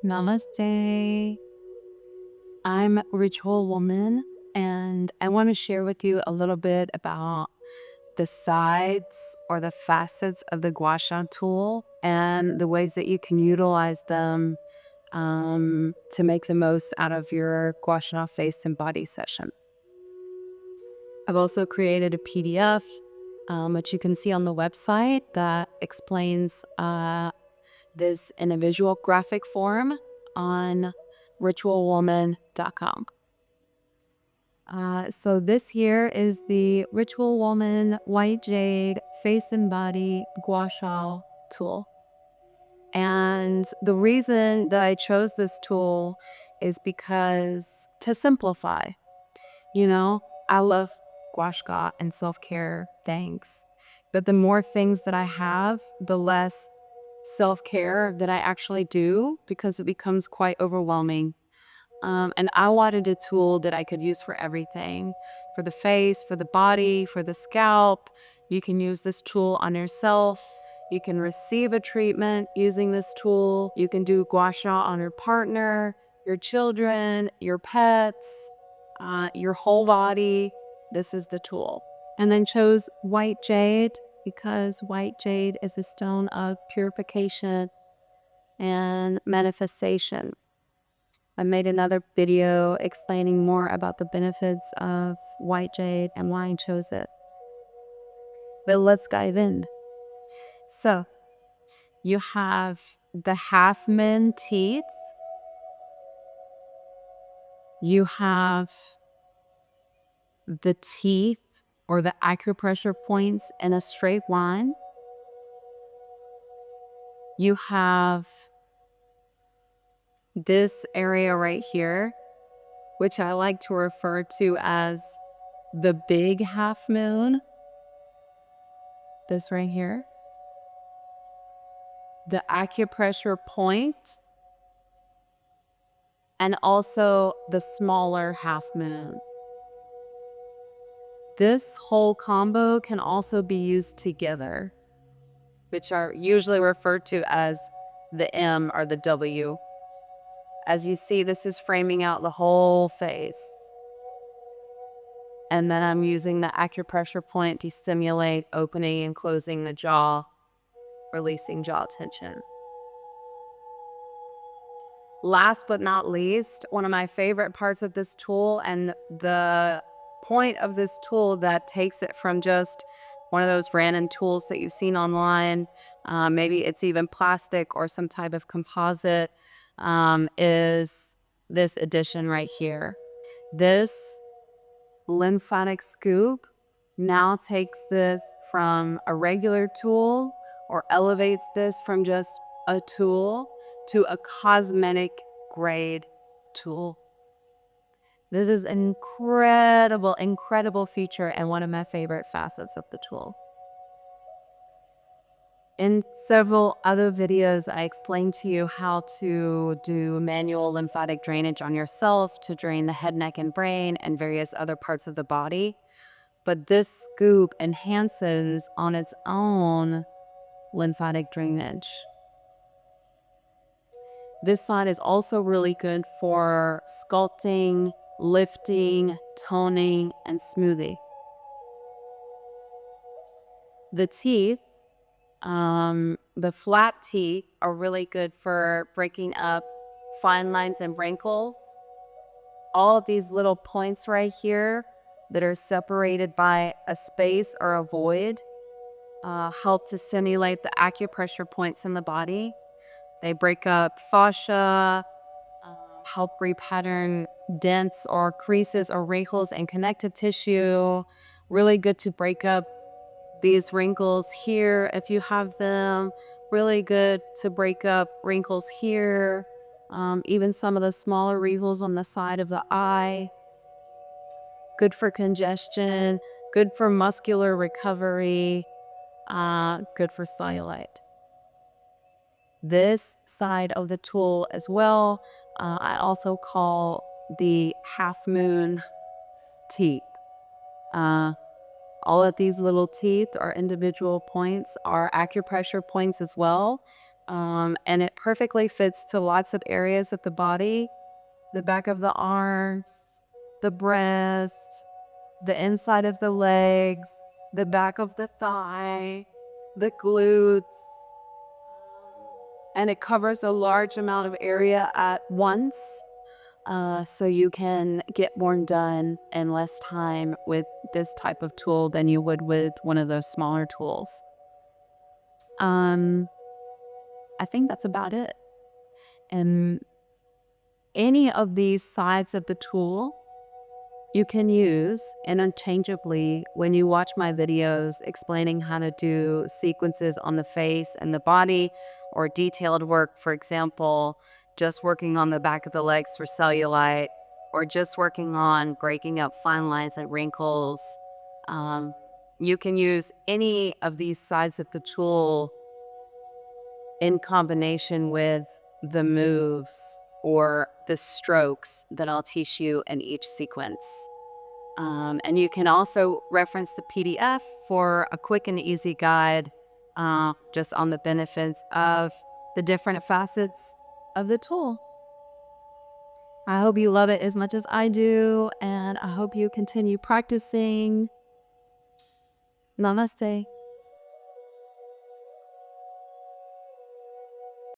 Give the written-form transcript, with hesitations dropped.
Namaste. I'm Ritual Woman, and I want to share with you a little bit about the sides or the facets of the Gua Sha tool and the ways that you can utilize them to make the most out of your Gua Sha face and body session. I've also created a PDF, which you can see on the website, that explains this in a visual graphic form on ritualwoman.com. So this here is the Ritual Woman White Jade Face and Body Gua Sha tool. And the reason that I chose this tool is because to simplify, I love gua sha and self-care things. But the more things that I have, the less self-care that I actually do, because it becomes quite overwhelming. And I wanted a tool that I could use for everything, for the face, for the body, for the scalp. You can use this tool on yourself. You can receive a treatment using this tool. You can do gua sha on your partner, your children, your pets, your whole body. This is the tool. And then chose white jade because white jade is a stone of purification and manifestation. I made another video explaining more about the benefits of white jade and why I chose it. But let's dive in. So, you have the half moon teeth. You have the teeth or the acupressure points in a straight line. You have this area right here, which I like to refer to as the big half moon. This right here. The acupressure point, and also the smaller half moon. This whole combo can also be used together, which are usually referred to as the M or the W. As you see, this is framing out the whole face. And then I'm using the acupressure point to stimulate opening and closing the jaw, releasing jaw tension. Last but not least, one of my favorite parts of this tool, and the point of this tool that takes it from just one of those random tools that you've seen online, maybe it's even plastic or some type of composite, is this addition right here. This lymphatic scoop now takes this from a regular tool, or elevates this from just a tool to a cosmetic grade tool. This is an incredible feature and one of my favorite facets of the tool. In several other videos, I explained to you how to do manual lymphatic drainage on yourself to drain the head, neck, and brain and various other parts of the body. But this scoop enhances on its own lymphatic drainage. This side is also really good for sculpting, lifting, toning, and smoothing. The teeth, the flat teeth, are really good for breaking up fine lines and wrinkles. All of these little points right here that are separated by a space or a void help to simulate the acupressure points in the body. They break up fascia, help repattern dents or creases or wrinkles in connective tissue. Really good to break up these wrinkles here if you have them. Really good to break up wrinkles here. Even some of the smaller wrinkles on the side of the eye. Good for congestion, good for muscular recovery, good for cellulite. This side of the tool as well, I also call the half moon teeth. All of these little teeth or individual points are acupressure points as well. And it perfectly fits to lots of areas of the body, the back of the arms, the breast, the inside of the legs, the back of the thigh, the glutes, and it covers a large amount of area at once. So you can get more done in less time with this type of tool than you would with one of those smaller tools. I think that's about it. And any of these sides of the tool you can use interchangeably when you watch my videos explaining how to do sequences on the face and the body, or detailed work, for example, just working on the back of the legs for cellulite, or just working on breaking up fine lines and wrinkles. You can use any of these sides of the tool in combination with the moves or the strokes that I'll teach you in each sequence. And you can also reference the PDF for a quick and easy guide just on the benefits of the different facets of the tool. I hope you love it as much as I do, and I hope you continue practicing. Namaste.